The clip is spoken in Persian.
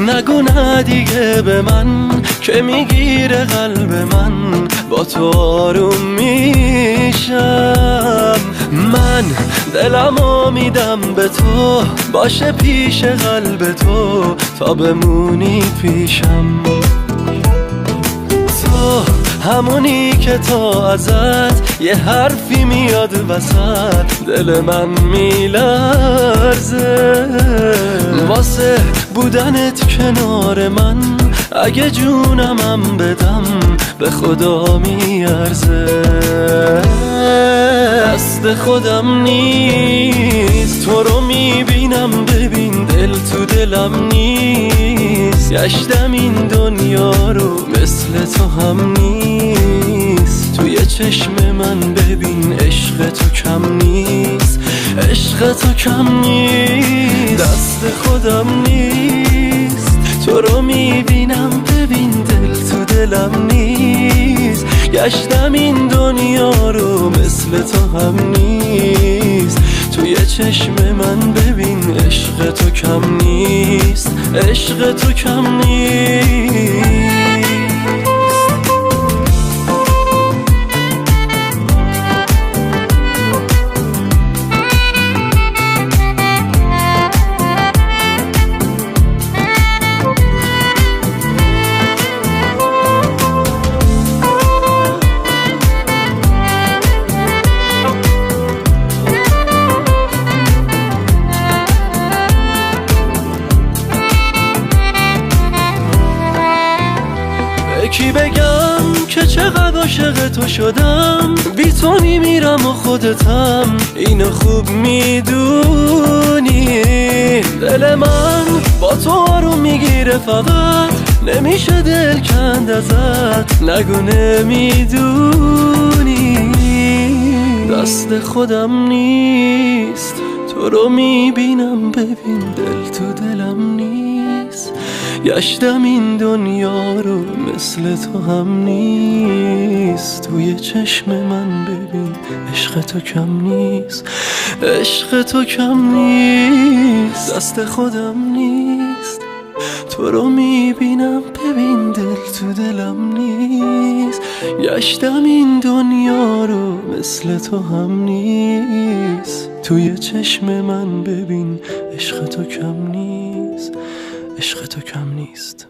نگو نه دیگه به من که میگیره قلب من، با تو آروم میشم. من دلمو میدم به تو، باشه پیش قلب تو تا بمونی پیشم. تو همونی که تا ازت یه حرفی میاد وسط دل من میلرزه. واسه بودنت کنار من اگه جونمم بدم به خدا میارزه. دست خودم نیست، تو رو میبینم ببین دل تو دلم نیست. گشتم این دنیا رو مثل تو هم نیست. توی چشم من ببین عشق تو کم نیست، عشق تو کم نیست. دست خودم نیست، تو رو میبینم ببین دل تو دلم نیست. گشتم این دنیا رو مثل تو هم نیست. توی چشم من ببین عشق تو کم نیست، عشق تو کم نیست. کی بگم که چقدر عاشق تو شدم، بی تو میمیرم و خودتم اینو خوب میدونی. دل من با تو آروم میگیره فقط نمیشه دل کند ازت، نگو نمیدونی. دست خودم نیست، تو رو میبینم ببین دل تو دلم نیست. گشتم این دنیا رو مثل تو هم نیست. توی چشم من ببین عشق تو کم نیست، عشق تو کم نیست. دست خودم نیست، تو رو میبینم ببین دل تو دلم نیست. گشتم این دنیا رو مثل تو هم نیست. توی چشم من ببین عشق تو کم نیست، عشق تو کم نیست.